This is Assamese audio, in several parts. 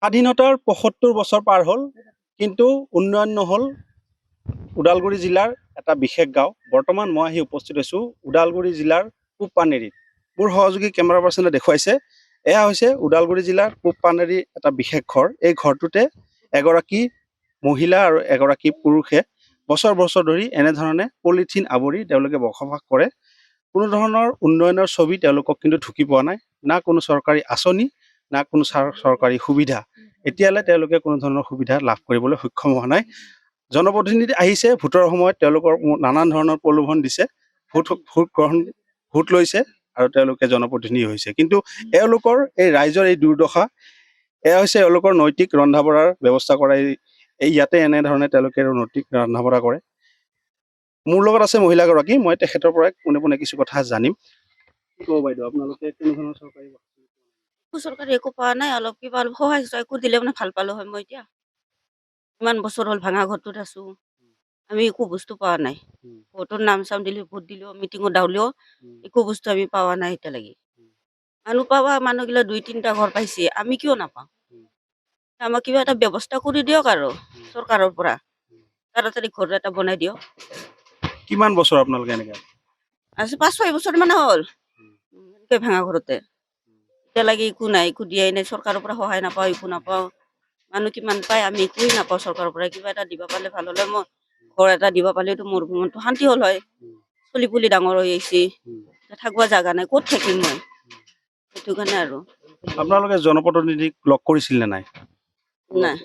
স্বাধীনতাৰ ৭৫ বছৰ পাৰ হ'ল, কিন্তু উন্নয়ন নহ'ল ওদালগুৰি জিলাৰ এটা বিশেষ গাঁও। বৰ্তমান মই আহি উপস্থিত হৈছোঁ ওদালগুৰি জিলাৰ পূব পানেৰীত। মোৰ সহযোগী কেমেৰা পাৰ্চনে দেখুৱাইছে, এয়া হৈছে ওদালগুৰি জিলাৰ পূব পানেৰীৰ এটা বিশেষ ঘৰ। এই ঘৰটোতে এগৰাকী মহিলা আৰু এগৰাকী পুৰুষে বছৰ বছৰ ধৰি এনেধৰণে পলিথিন আৱৰি তেওঁলোকে বসবাস কৰে। কোনো ধৰণৰ উন্নয়নৰ ছবি তেওঁলোকক কিন্তু ঢুকি পোৱা নাই, না কোনো চৰকাৰী আঁচনি, না কোনো চৰকাৰী সুবিধা। এতিয়ালৈ তেওঁলোকে কোনো ধৰণৰ সুবিধা লাভ কৰিবলৈ সক্ষম হোৱা নাই। জনপ্ৰতিনিধি আহিছে, ভোটৰ সময়ত তেওঁলোকৰ নানান ধৰণৰ প্ৰলোভন দিছে, ভোট লৈছে আৰু তেওঁলোকে জনপ্ৰতিনিধি হৈছে। কিন্তু এওঁলোকৰ এই ৰাইজৰ এই দুৰ্দশা, এয়া হৈছে এওঁলোকৰ নৈতিক ৰন্ধা বঢ়াৰ ব্যৱস্থা কৰা। ইয়াতে এনেধৰণে তেওঁলোকে নৈতিক ৰন্ধা বঢ়া কৰে। মোৰ লগত আছে মহিলাগৰাকী, মই তেখেতৰ পৰাই পোনে পোনে কিছু কথা জানিম। কি ক'ব বাইদেউ, আপোনালোকে কোনো ধৰণৰ চৰকাৰে একো পোৱা নাই, অলপ কিবা অলপ সহায় একো দিলে মানে ভাল পালো হয়। মই এতিয়া ইমান বছৰ হ'ল ভাঙা ঘৰটোত আছো, আমি একো বস্তু পোৱা নাই। ভোটৰ নাম চাম দিলে, ভোট দিলেও, মিটিঙত দাউলেও একো বস্তু আমি পোৱা নাই এতিয়ালৈকে। মানুহ পাবা, মানুহগিলা ২-৩টা ঘৰ পাইছে, আমি কিয় নাপাওঁ? আমাক কিবা এটা ব্যৱস্থা কৰি দিয়ক আৰু চৰকাৰৰ পৰা তাড়াতাড়ি ঘৰ এটা বনাই দিয়ক। কিমান বছৰ আপোনালোকে এনেকৈ আজি ৫-৬ বছৰ মানে হ'ল এনেকৈ ভাঙা ঘৰতে। এতিয়ালৈকে একো নাই, একো দিয়াই নাই, চৰকাৰৰ পৰা সহায় নাপাওঁ, একো নাপাওঁ। মানুহ কিমান পায়, আমি একোৱেই নাপাওঁ চৰকাৰৰ পৰা। কিবা এটা দিব পাৰিলে ভাল হ'লে, মই ঘৰ এটা দিব পাৰিলেতো মোৰ মনটো শান্তি হ'ল হয়। চলি পুলি ডাঙৰ হৈ আহিছে, থাকিব জাগা নাই, ক'ত থাকিম মই? সেইটো কাৰণে আৰু আপোনালোকে জনপ্ৰতিনিধিক লগ কৰিছিল নে নাই? নাই,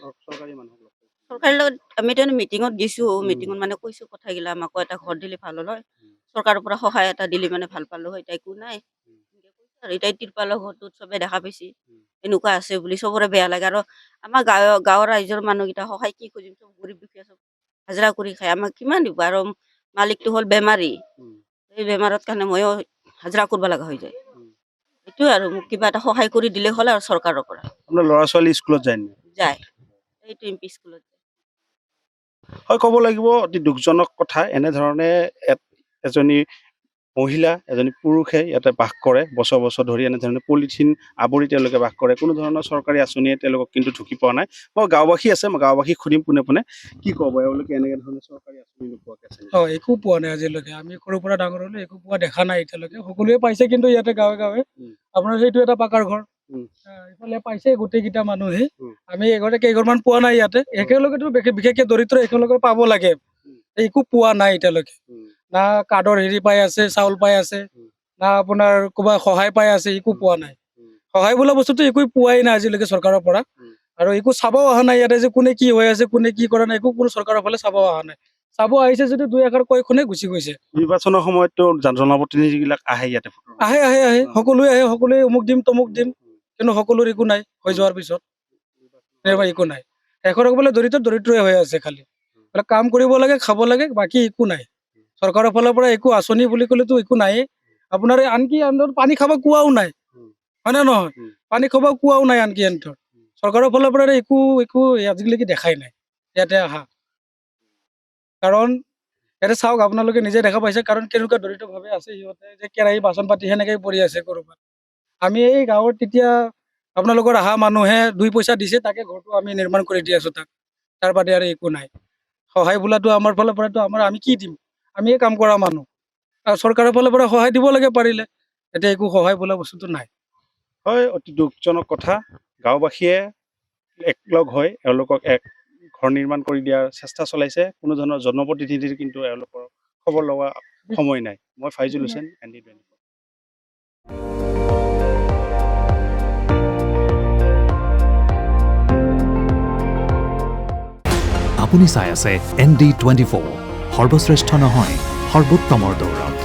চৰকাৰী লগত আমি এতিয়া মিটিঙত গৈছোঁ, মিটিঙত মানে কৈছোঁ কথাগিলা, আমাকো এটা ঘৰ দিলে ভাল হ'ল হয়, চৰকাৰৰ পৰা সহায় এটা দিলে মানে ভাল পালোঁ হয়। এতিয়া একো নাই আৰু এতিয়া তিৰপালৰ ঘৰটোত চবে দেখা পাইছে এনেকুৱা আছে বুলি, চবৰে বেয়া লাগে। আৰু আমাৰ গাঁৱৰ ৰাইজৰ মানুহকেইটা সহায় কি খুজিম, চব গৰীব দুখীয়া, চব হাজিৰা কৰি খায়, আমাক কিমান দিব? আৰু মালিকটো হ'ল বেমাৰী, এই বেমাৰত কাৰণে ময়ো হাজিৰা কৰিব লগা হৈ যায়। এইটোৱে আৰু মোক কিবা এটা সহায় কৰি দিলে হ'ল আৰু চৰকাৰৰ পৰা। আপোনাৰ ল'ৰা ছোৱালী স্কুলত যায় নে? যায়, এইটো এমপি স্কুলত। হয়, ক'ব লাগিব অতি দুখজনক কথা। এনেধৰণে এজনী মহিলা, এজনী পুৰুষে ইয়াতে বাস কৰে, বছৰ বছৰ ধৰি এনেধৰণে পলিথিন আৱৰি তেওঁলোকে বাস কৰে। কোনো ধৰণৰ চৰকাৰী আঁচনিয়ে তেওঁলোকক কিন্তু ঢুকি পোৱা নাই। মই গাঁওবাসী আছে, মই গাঁওবাসীক সুধিম পোনে পোনে, কি ক'ব এওঁলোকে এনেকৈ ধৰণে চৰকাৰী আঁচনি নোপোৱাকৈ আছে? একো পোৱা নাই আজিলৈকে। আমি সৰুৰ পৰা ডাঙৰ হ'লো, একো পোৱা দেখা নাই এতিয়ালৈকে। সকলোৱে পাইছে কিন্তু ইয়াতে গাঁৱে গাঁৱে। আপোনাৰ সেইটো এটা পাকাৰ ঘৰ, ইফালে পাইছে গোটেইকেইটা মানুহে। আমি এঘৰতে কেইঘৰমান পোৱা নাই ইয়াতে। একেলগেতো বিশেষকে দৰিদ্ৰ একেলগে পাব লাগে, একো পোৱা নাই এতিয়ালৈকে। না কাৰ্ডৰ হেৰি পাই আছে, চাউল পাই আছে, না আপোনাৰ ক'ৰবা সহায় পাই আছে, একো পোৱা নাই। সহায় বোলা বস্তুটো একো পোৱাই নাই আজিলৈকে চৰকাৰৰ পৰা। আৰু একো চাবও অহা নাই ইয়াতে যে কোনে কি হৈ আছে, কোনে কি কৰা নাই, একো কোনো চৰকাৰৰ ফালে চাব অহা নাই। চাব আহিছে যদি দুই এষাৰ কৈ শুনে গুচি গৈছে। নিৰ্বাচনৰ সময়ততো জনপ্ৰতিনিধিবিলাক আহে ইয়াতে? আহে আহে আহে, সকলোৱে আহে, সকলোৱে অমুক দিম তমুক দিম, কিন্তু সকলোৰে একো নাই। হৈ যোৱাৰ পিছত একো নাই। শেষৰ বোলে দৰিদ্ৰই হৈ আছে খালি। কাম কৰিব লাগে, খাব লাগে, বাকী একো নাই। চৰকাৰৰ ফালৰ পৰা একো আঁচনি বুলি ক'লেতো একো নাইয়ে। আপোনাৰ আনকি পানী খাব কুঁৱাও নাই, হয় নে নহয়? পানী খাব কুঁৱাও নাই আনকি সিহঁতৰ। চৰকাৰৰ ফালৰ পৰা একো আজিলৈকে দেখাই নাই ইয়াতে আহা। কাৰণ ইয়াতে চাওক, আপোনালোকে নিজে দেখা পাইছে, কাৰণ কেনেকুৱা দৰিদ্ৰভাৱে আছে সিহঁতে, যে কেৰাহী বাচন পাতি সেনেকেই পৰি আছে ক'ৰবাত। আমি এই গাঁৱত তেতিয়া আপোনালোকৰ অহা মানুহে 2 পইচা দিছে, তাকে ঘৰটো আমি নিৰ্মাণ কৰি দি আছো তাক। তাৰ বাদে আৰু একো নাই। সহায় বোলাটো আমাৰ ফালৰ পৰাতো আমি কি দিম? আমিয়ে কাম কৰা মানুহ, আৰু চৰকাৰৰ ফালৰ পৰা সহায় দিব লাগে পাৰিলে। এতিয়া একো সহায় বোলা বস্তুটো নাই। হয়, অতি দুখজনক কথা। গাঁওবাসীয়ে একলগ হৈ এওঁলোকক এক ঘৰ নিৰ্মাণ কৰি দিয়াৰ চেষ্টা চলাইছে। কোনো ধৰণৰ জনপ্ৰতিনিধিৰ কিন্তু এওঁলোকৰ খবৰ লোৱা সময় নাই। মই ফাইজুল হুছেইন, ND24। আপুনি চাই আছে ND24, সৰ্বশ্ৰেষ্ঠ নহয়, সৰ্বোত্তমৰ দৌৰত।